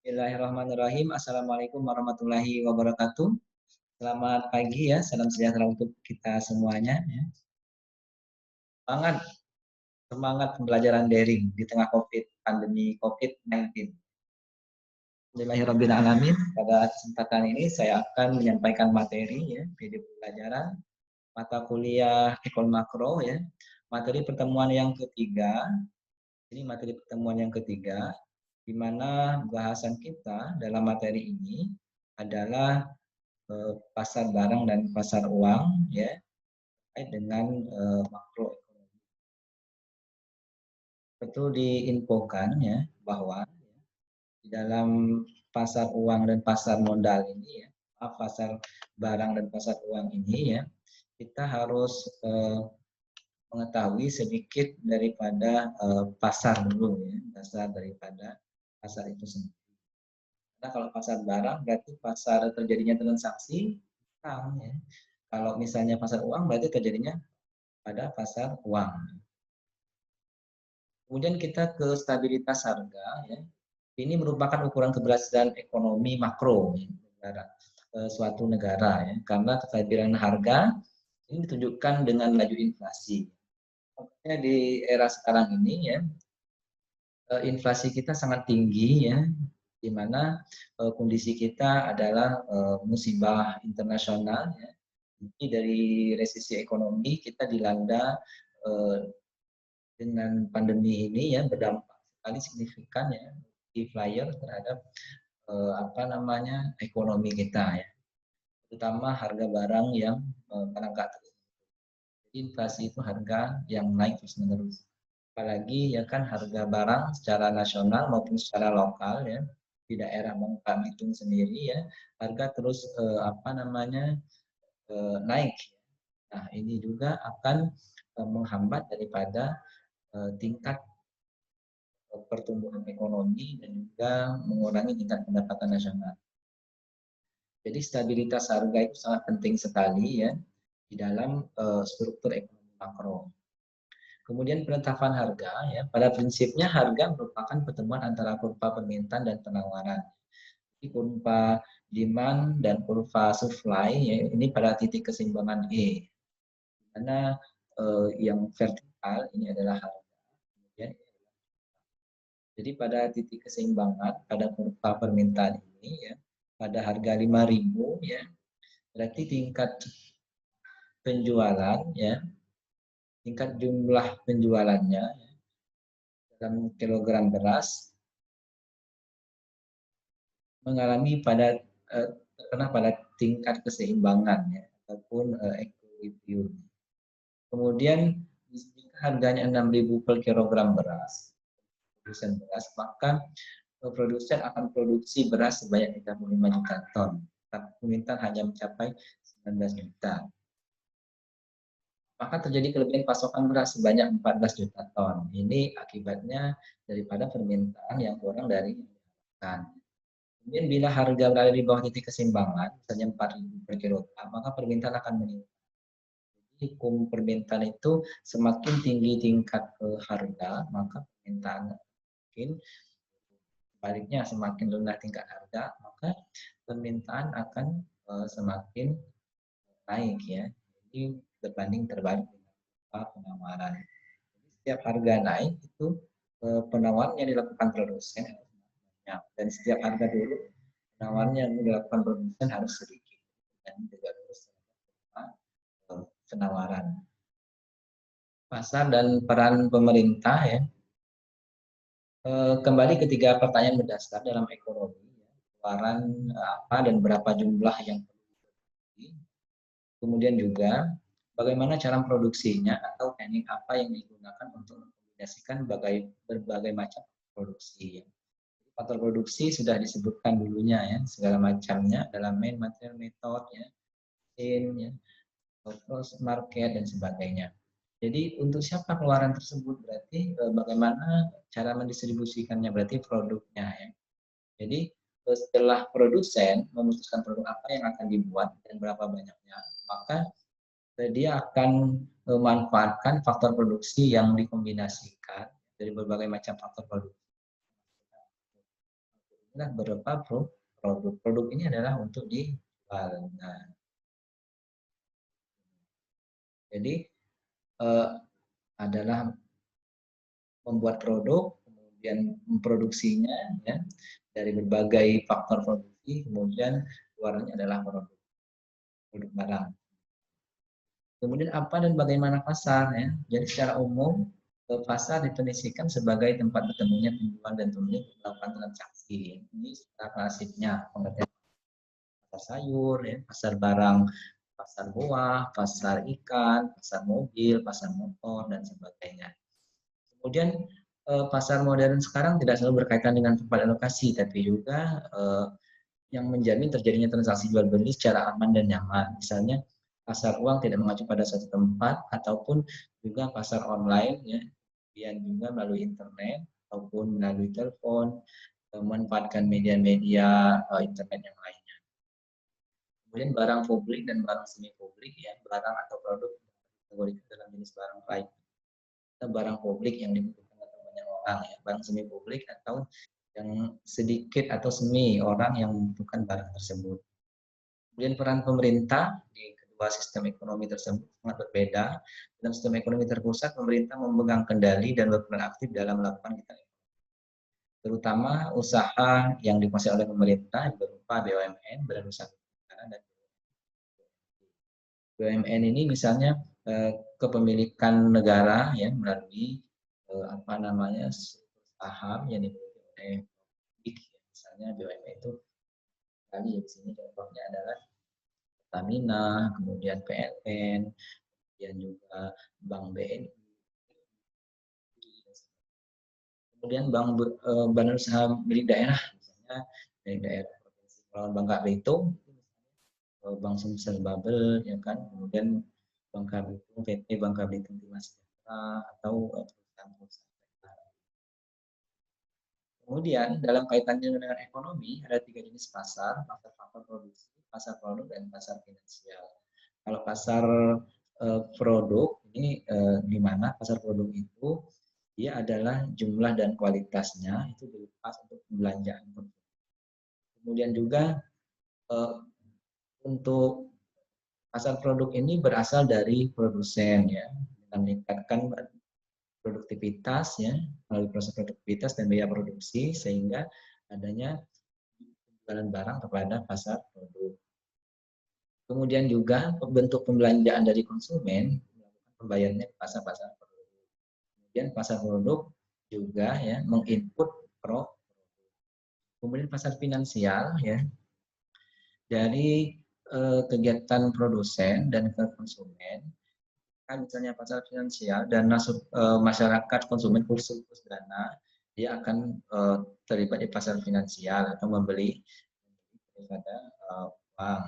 Bismillahirrahmanirrahim. Assalamualaikum warahmatullahi wabarakatuh. Selamat pagi ya, salam sejahtera untuk kita semuanya. Ya. Semangat, semangat pembelajaran daring di tengah pandemi COVID-19. Alhamdulillahirrabbilalamin. Pada kesempatan ini saya akan menyampaikan materi ya, video pembelajaran mata kuliah Ekon Makro ya. Materi pertemuan yang ketiga. Ini materi pertemuan yang ketiga, di mana bahasan kita dalam materi ini adalah pasar barang dan pasar uang ya terkait dengan makroekonomi. Betul diinfokan ya bahwa di dalam pasar uang dan pasar modal ini ya, pasar barang dan pasar uang ini ya, kita harus mengetahui sedikit daripada pasar dulu ya, dasar daripada pasar itu sendiri. Nah, kalau pasar barang berarti pasar terjadinya transaksi utang ya. Kalau misalnya pasar uang berarti terjadinya pada pasar uang. Kemudian kita ke stabilitas harga ya. Ini merupakan ukuran keberhasilan ekonomi makro ya, negara, suatu negara ya. Karena kestabilan harga ini ditunjukkan dengan laju inflasi. Makanya di era sekarang ini ya, inflasi kita sangat tinggi ya, di mana kondisi kita adalah musibah internasional ya. Jadi dari resesi ekonomi kita dilanda dengan pandemi ini ya berdampak sekali signifikan ya multiplier terhadap ekonomi kita ya. Terutama harga barang yang meningkat. Inflasi itu harga yang naik terus menerus. Apalagi ya kan harga barang secara nasional maupun secara lokal ya di daerah Bangka Belitung sendiri ya harga terus naik. Nah ini juga akan menghambat daripada tingkat pertumbuhan ekonomi dan juga mengurangi tingkat pendapatan nasional. Jadi stabilitas harga itu sangat penting sekali ya di dalam struktur ekonomi makro. Kemudian penetapan harga ya pada prinsipnya harga merupakan pertemuan antara kurva permintaan dan penawaran. Jadi kurva demand dan kurva supply ya, ini pada titik keseimbangan E. Karena yang vertikal ini adalah harga. Kemudian jadi pada titik keseimbangan pada kurva permintaan ini ya pada harga 5.000 ya berarti tingkat penjualan ya tingkat jumlah penjualannya ya, dalam kilogram beras mengalami terkena pada tingkat keseimbangan ya ataupun equilibrium. Kemudian jika harganya 6.000 per kilogram beras produsen beras, maka produsen akan produksi beras sebanyak 35 juta ton. Tapi permintaan hanya mencapai 19 juta. Maka terjadi kelebihan pasokan beras sebanyak 14 juta ton. Ini akibatnya daripada permintaan yang kurang dari yang diharapkan. Kemudian bila harga berada di bawah titik keseimbangan, misalnya 4.000 per kilogram, maka permintaan akan meningkat. Hukum permintaan itu semakin tinggi tingkat harga, maka permintaan mungkin sebaliknya semakin rendah tingkat harga maka permintaan akan semakin naik ya. Jadi berbanding terbalik dengan penawaran. Jadi, setiap harga naik itu penawaran yang dilakukan produsen dan setiap harga dulu penawaran yang dilakukan produsen harus sedikit dan juga terus penawaran. Pasar dan peran pemerintah ya. Kembali ketiga pertanyaan mendasar dalam ekonomi, pengeluaran apa dan berapa jumlah yang perlu diproduksi. Kemudian juga bagaimana cara produksinya atau teknik apa yang digunakan untuk mengkombinasikan berbagai macam produksi. Faktor produksi sudah disebutkan dulunya ya, segala macamnya dalam main material method ya, ya, market dan sebagainya. Jadi untuk siapa pengeluaran tersebut berarti bagaimana cara mendistribusikannya berarti produknya ya. Jadi setelah produsen memutuskan produk apa yang akan dibuat dan berapa banyaknya, maka dia akan memanfaatkan faktor produksi yang dikombinasikan dari berbagai macam faktor produksi. adalah berupa produk. Produk ini adalah untuk dijual. Nah, jadi adalah membuat produk, kemudian memproduksinya, ya, dari berbagai faktor produksi, kemudian keluarnya adalah produk barang. Kemudian apa dan bagaimana pasar, ya? Jadi secara umum pasar definisikan sebagai tempat bertemunya penjual dan pembeli untuk melakukan transaksi. Ini secara klasiknya pengertian pasar sayur, ya, pasar barang, pasar buah, pasar ikan, pasar mobil, pasar motor dan sebagainya. Kemudian pasar modern sekarang tidak selalu berkaitan dengan tempat lokasi, tapi juga yang menjamin terjadinya transaksi jual beli secara aman dan nyaman. Misalnya pasar uang tidak mengacu pada satu tempat, ataupun juga pasar online, ya, kemudian juga melalui internet ataupun melalui telepon, memanfaatkan media-media internet yang lainnya. Kemudian barang publik dan barang semi publik, ya, barang atau produk kategorikan dalam jenis barang baik. Barang publik yang dibutuhkan oleh banyak orang, ya, barang semi publik atau yang sedikit atau semi orang yang membutuhkan barang tersebut. Kemudian peran pemerintah di kedua sistem ekonomi tersebut sangat berbeda. Dalam sistem ekonomi terpusat, pemerintah memegang kendali dan berperan aktif dalam melakukan kegiatan ekonomi, terutama usaha yang dikuasai oleh pemerintah berupa BUMN, badan usaha negara, dan BUMN ini misalnya kepemilikan negara, ya, melalui apa namanya, saham yang dimiliki oleh publik, misalnya BUMN itu kali, ya, di sini contohnya adalah Pertamina, kemudian PLN, kemudian juga Bank BNI, kemudian badan usaha milik daerah, misalnya dari daerah Provinsi Kepulauan Bangka Belitung, Bank Sumsel Babel, ya kan, kemudian Bangka Belitung, PT Bangka Belitung Timah Sejahtera, atau perusahaan-perusahaan. Kemudian dalam kaitannya dengan ekonomi ada 3 jenis pasar: pasar faktor produksi, pasar produk, dan pasar finansial. Kalau pasar produk ini di mana pasar produk itu dia adalah jumlah dan kualitasnya itu dilepas untuk pembelanjaan. Kemudian juga untuk pasar produk ini berasal dari produsen, ya, dengan meningkatkan produktivitas, ya, melalui proses produktivitas dan biaya produksi, sehingga adanya penjualan barang kepada pasar produk. Kemudian juga bentuk pembelanjaan dari konsumen, melakukan pembayarannya ke pasar-pasar produk. Kemudian pasar produk juga, ya, menginput produk. Kemudian pasar finansial, ya, dari kegiatan produsen dan ke konsumen. Kan misalnya pasar finansial, dana masyarakat konsumen surplus dana, dia akan terlibat di pasar finansial atau membeli daripada uang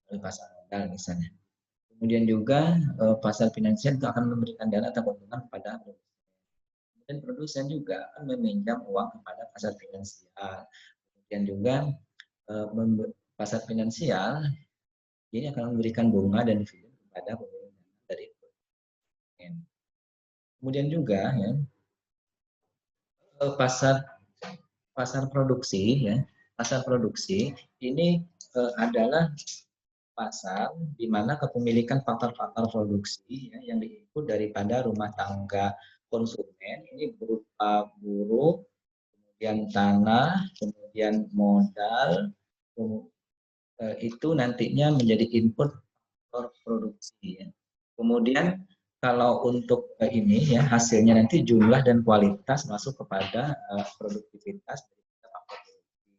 dari pasar modal misalnya. Kemudian juga pasar finansial itu akan memberikan dana atau keuntungan kepada produsen. Kemudian produsen juga akan meminjam uang kepada pasar finansial. Kemudian juga pasar finansial ini akan memberikan bunga dan dividen kepada pemilik dari produsen. Kemudian juga, ya, pasar produksi, ya, pasar produksi ini adalah pasar di mana kepemilikan faktor-faktor produksi, ya, yang diikut daripada rumah tangga konsumen ini berupa buruh, kemudian tanah, kemudian modal, itu nantinya menjadi input faktor produksi, ya. Kemudian kalau untuk ini, ya, hasilnya nanti jumlah dan kualitas masuk kepada produktivitas dari faktor produksi.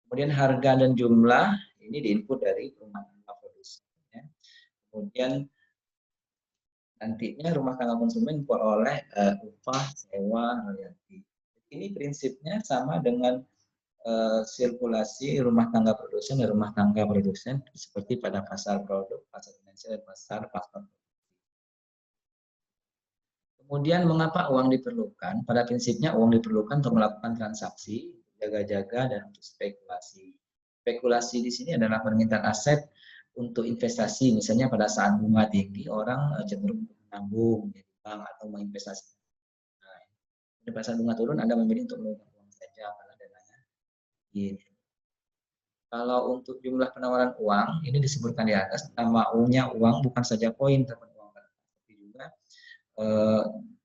Kemudian harga dan jumlah ini diinput dari rumah tangga produsen, ya. Kemudian nantinya rumah tangga konsumen memperoleh upah, sewa, royalti. Ini prinsipnya sama dengan sirkulasi rumah tangga produsen dan rumah tangga produsen seperti pada pasar produk, pasar finansial, dan pasar faktor. Kemudian mengapa uang diperlukan? Pada prinsipnya uang diperlukan untuk melakukan transaksi, jaga-jaga, dan untuk spekulasi. Spekulasi di sini adalah permintaan aset untuk investasi. Misalnya pada saat bunga tinggi, orang cenderung menabung di bank atau menginvestasi. Nah, pada saat bunga turun, Anda memilih untuk menabung uang saja. Karena sempit. Kalau untuk jumlah penawaran uang, ini disebutkan di atas, namanya uang bukan saja koin, tapi uang kertas, tapi juga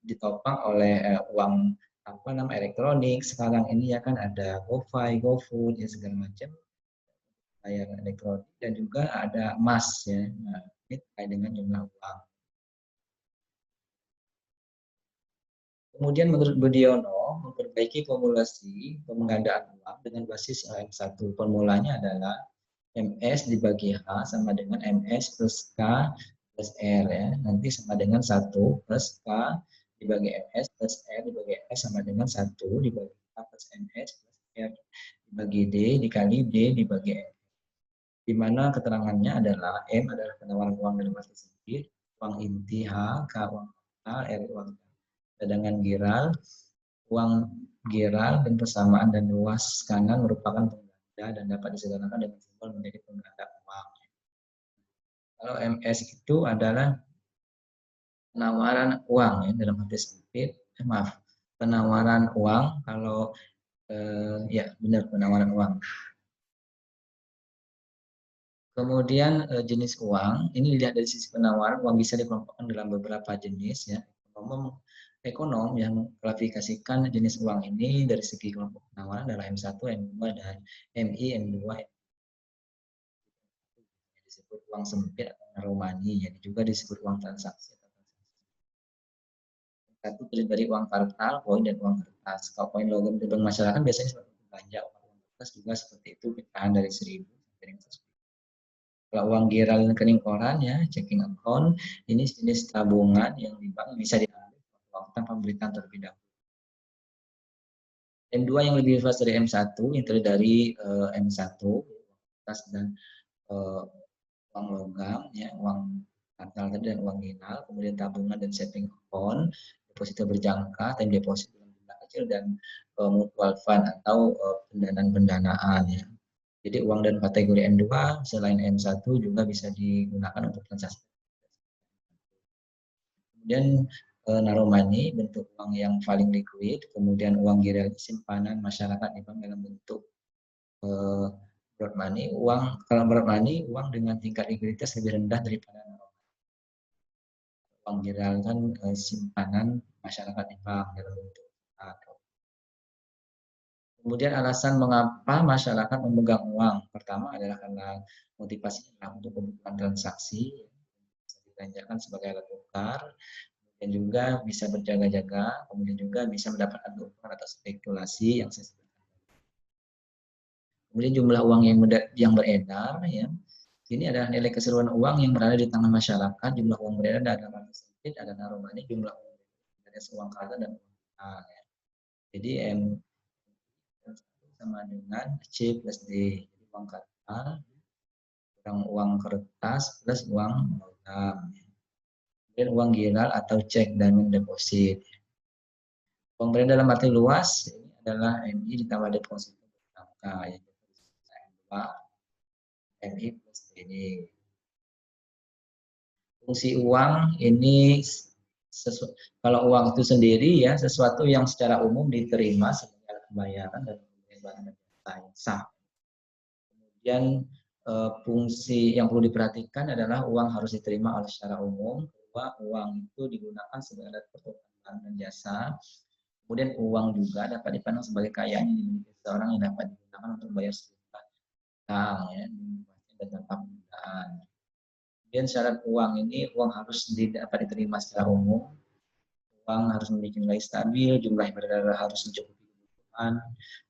ditopang oleh uang apa nama elektronik. Sekarang ini ya kan ada GoFi, GoFood, ya segala macam bayar elektronik, dan juga ada emas ya. Nah, ini terkait dengan jumlah uang. Kemudian menurut Budiono, memperbaiki formulasi penggandaan uang dengan basis M1. Formulanya adalah MS dibagi H sama dengan MS plus K plus R ya. Nanti sama dengan 1 plus K dibagi MS plus R dibagi S sama dengan 1 dibagi K plus MS plus R dibagi D dikali D dibagi M. Di mana keterangannya adalah M adalah penawaran uang dalam arti sempit, uang inti H, K uang A, R uang cadangan giral, uang giral dan persamaan dan luas kanan merupakan pengganda dan dapat disederhanakan dengan simbol menjadi pengganda uang. Kalau MS itu adalah penawaran uang ya dalam arti sempit, maaf, penawaran uang kalau ya benar penawaran uang. Kemudian jenis uang, ini dilihat dari sisi penawaran, uang bisa dikelompokkan dalam beberapa jenis ya. Ekonom yang klasifikasikan jenis uang ini dari segi kelompok penawaran adalah M1, M2, dan MI, M2, disebut uang sempit atau narrow money, jadi juga disebut uang transaksi. Satu terdiri dari uang kartal, koin, dan uang kertas. Kalau koin logam di bank masyarakat biasanya seperti belanja, uang kertas juga seperti itu, pecahan dari 1.000 sampai 1.000. Kalau uang giral dan rekening koran ya, checking account, ini jenis tabungan yang di bank bisa diambil tanpa pemberitaan terlebih dahulu. M2 yang lebih luas dari M1, yang terdiri dari M1, kertas dan uang logam, ya, uang kartal dan uang giral, kemudian tabungan dan saving account, deposito berjangka, time deposit dalam jumlah kecil, dan mutual fund atau pendanaan ya. Jadi uang dan kategori M2 selain M1 juga bisa digunakan untuk transaksi. Kemudian narrow money, bentuk uang yang paling liquid, kemudian uang giral simpanan masyarakat di bank dalam bentuk broad money. Kalau broad money, uang dengan tingkat likuiditas lebih rendah daripada narrow money. Uang giral kan simpanan masyarakat di bank dalam bentuk atau. Kemudian alasan mengapa masyarakat memegang uang. Pertama adalah karena motivasinya untuk kebutuhan transaksi, bisa dibelanjakan sebagai alat tukar, dan juga bisa berjaga-jaga, kemudian juga bisa mendapatkan keuntungan atau spekulasi yang saya sebutkan. Kemudian jumlah uang yang beredar, ya, ini adalah nilai keseluruhan uang yang berada di tangan masyarakat. Jumlah uang beredar ada narrow sempit, ada narrow money, jumlah uang beredar uang kartal dan uang tunai. Ya. Jadi M sama dengan C plus D. Jadi uang kartal, uang kertas plus uang logam. Kemudian uang giral atau cek diamond deposit. Uang beredar dalam arti luas ini adalah MI ditambah deposito berjangka, yaitu M2, MI plus DD. Fungsi uang ini kalau uang itu sendiri ya sesuatu yang secara umum diterima sebagai alat pembayaran dan barang dan jasa yang sah. Kemudian fungsi yang perlu diperhatikan adalah uang harus diterima oleh secara umum, bahwa uang itu digunakan sebagai alat pertukaran barang dan jasa. Kemudian uang juga dapat dipandang sebagai kekayaan yang dimiliki seseorang yang dapat digunakan untuk membayar sejumlah utang ya, dan tanpa penggunaan. Kemudian syarat uang ini, uang harus dapat diterima secara umum, uang harus memiliki nilai stabil, jumlah yang beredar harus mencukupi kebutuhan,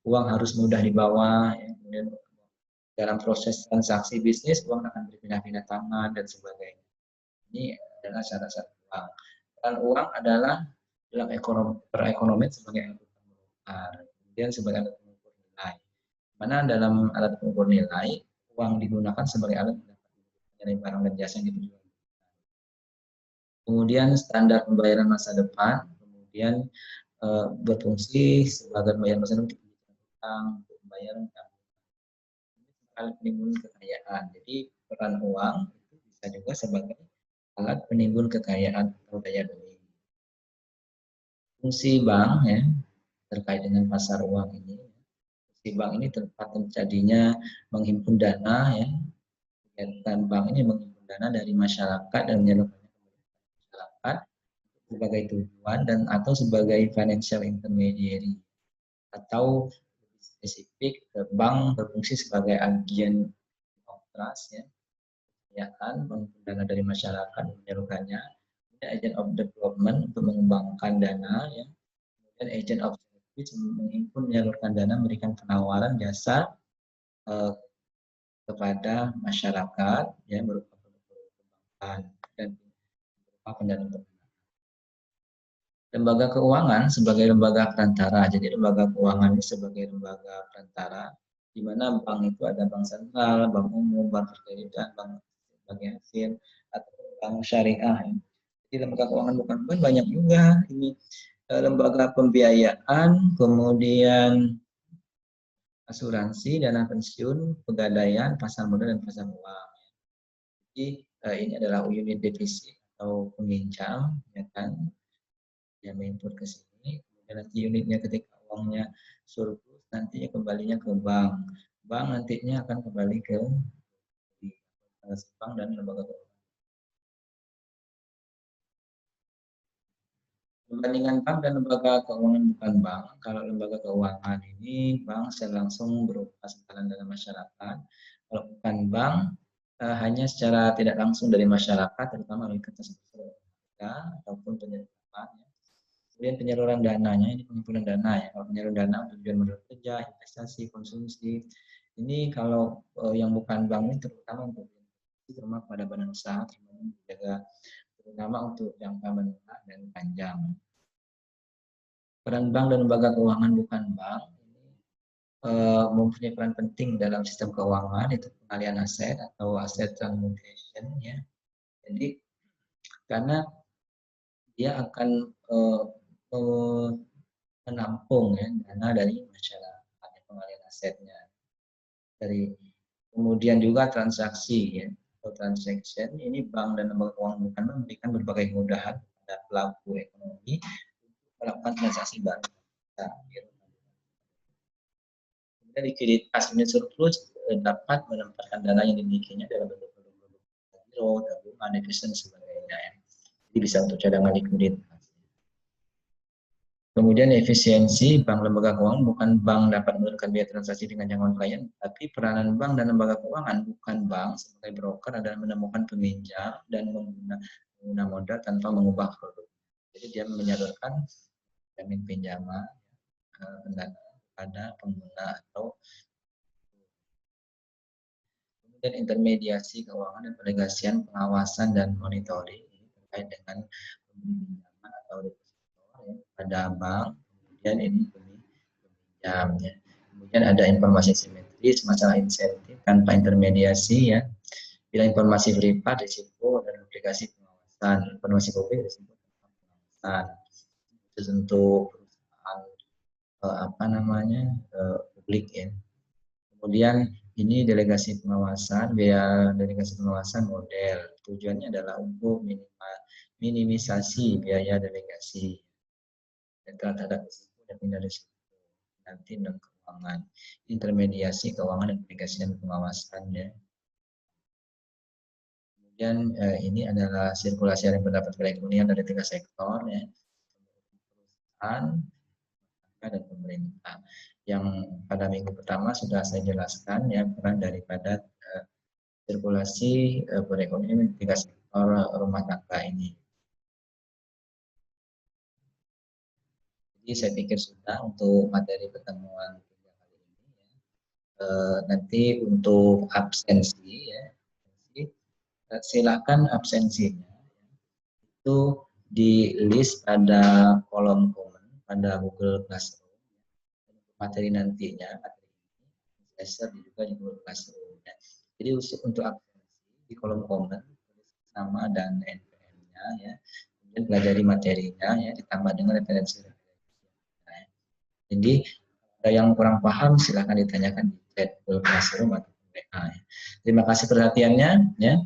uang harus mudah dibawa, ya. Kemudian dalam proses transaksi bisnis, uang akan berpindah-pindah tangan dan sebagainya. Ini adalah syarat-syarat uang. Dan uang adalah dalam perekonomian sebagai alat penukar, kemudian sebagai alat pengukur nilai. Mana dalam alat pengukur nilai, uang digunakan sebagai alat dari barang dan jasa yang diperjualbelikan. Kemudian standar pembayaran masa depan, kemudian berfungsi sebagai pembayaran masa depan untuk utang, untuk pembayaran alat penimbun kekayaan. Jadi peran uang itu bisa juga sebagai alat penimbun kekayaan atau daya beli. Fungsi bank ya terkait dengan pasar uang ini, Si bank ini tempat terjadinya menghimpun dana ya. Kegiatan bank ini menghimpun dana dari masyarakat dan menyalurkannya kepada masyarakat sebagai tujuan dan atau sebagai financial intermediary, atau spesifik bank berfungsi sebagai agen of trust ya, ya kan, menghimpun dana dari masyarakat menyalurkannya, agent of development untuk mengembangkan dana ya, dan agent of service menghimpun menyalurkan dana, memberikan penawaran jasa kepada masyarakat ya, berupa perbankan dan berupa pendanaan. Lembaga keuangan sebagai lembaga perantara. Jadi lembaga keuangan ini sebagai lembaga perantara, di mana bank itu ada bank sentral, bank umum, bank berkreditan, bank sebagai hasil, atau bank syariah. Jadi lembaga keuangan bukan banyak juga ini, lembaga pembiayaan, kemudian asuransi, dana pensiun, pegadaian, pasar modal, dan pasar uang. Jadi ini adalah unit defisit atau peminjam, ya kan, yang menginput ke sini. Kemudian nanti unitnya ketika uangnya surplus, nantinya kembalinya ke bank. Bank nantinya akan kembali ke bank dan lembaga keuangan. Perbandingan bank dan lembaga keuangan bukan bank. Kalau lembaga keuangan ini bank secara langsung berupa simpanan dana masyarakat. Kalau bukan bank, hanya secara tidak langsung dari masyarakat, terutama melalui kertas ataupun penyeludupan. Kemudian penyaluran dananya, ini pengumpulan dana ya. Kalau penyaluran dana untuk tujuan modal kerja, investasi, konsumsi. Ini kalau yang bukan bank ini terutama untuk terutama pada badan usaha, terutama untuk jangka menengah dan panjang. Peran bank dan lembaga keuangan bukan bank mempunyai peran penting dalam sistem keuangan, itu pengalian aset atau asset transmutation ya. Jadi karena dia akan menampung ya, dana dari masyarakat, pengalian asetnya. Kemudian juga transaksi ya, atau transaction, ini bank dan lembaga keuangan bukan memberikan berbagai kemudahan pada pelaku ekonomi untuk melakukan transaksi barang. Kemudian likuiditas, unit surplus dapat menempatkan dana yang dimilikinya dalam bentuk produk-produk giro, tabungan, devisa dan sebagainya. Jadi bisa untuk cadangan likuiditas. Kemudian efisiensi bank lembaga keuangan bukan bank dapat menurunkan biaya transaksi dengan jangkauan klien, tapi peranan bank dan lembaga keuangan bukan bank sebagai broker adalah menemukan peminjam dan mengguna modal tanpa mengubah produk. Jadi dia menyalurkan jamin pinjaman pada pengguna atau kemudian intermediasi keuangan dan penegasian pengawasan dan monitoring terkait dengan pinjaman atau depositor ya, pada bank. Kemudian ini peminjam ya. Kemudian ada informasi simetris, masalah insentif tanpa intermediasi ya. Bila informasi privat, risiko dan aplikasi pengawasan. Informasi publik, risiko tanpa pengawasan. Itu untuk perusahaan publik ya. Kemudian ini delegasi pengawasan, biaya delegasi pengawasan model. Tujuannya adalah untuk minimisasi biaya delegasi dan terhadap risiko dan tindak risiko nanti dan keuangan, intermediasi keuangan dan penegasian pengawasan ya. Kemudian ini adalah sirkulasi yang pendapat perekonomian dari tiga sektor ya, perusahaan dan pemerintah. Yang pada minggu pertama sudah saya jelaskan ya, peran daripada sirkulasi perekonomian di tiga sektor rumah tangga ini. Jadi saya pikir sudah untuk materi pertemuan kali ini ya. Nanti untuk absensi ya, silakan absensinya itu di list pada kolom komen pada Google Classroom. Materi nantinya, materi juga di Google Classroom. Jadi untuk absensi di kolom komen nama dan NPM-nya ya, kemudian pelajari materinya ya, ditambah dengan referensi. Jadi ada yang kurang paham silahkan ditanyakan di chat Google Classroom atau WA. Terima kasih perhatiannya ya.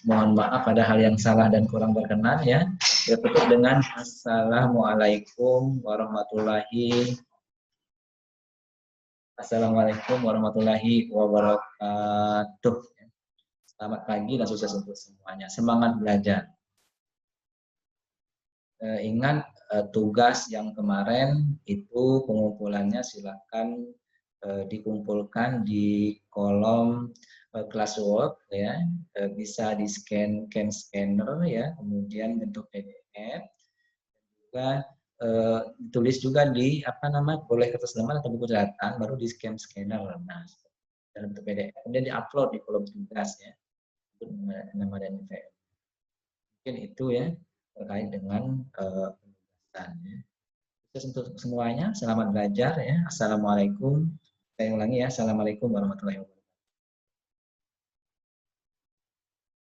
Mohon maaf ada hal yang salah dan kurang berkenan ya. Kita tutup dengan Assalamualaikum warahmatullahi Assalamualaikum warahmatullahi wabarakatuh. Selamat pagi dan sukses untuk semuanya. Semangat belajar. Ingat tugas yang kemarin itu pengumpulannya silakan dikumpulkan di kolom classwork ya, bisa di scanner ya, kemudian bentuk PDF, juga ditulis juga di apa nama, boleh kertas lembar atau buku catatan, baru di scanner. Nah, dalam bentuk PDF, kemudian diupload di kolom tugas ya, untuk nama dan nilai. Mungkin itu ya terkait dengan penugasan ya. Terus untuk semuanya, selamat belajar ya. Assalamualaikum. Saya ulangi ya, assalamualaikum warahmatullahi wabarakatuh.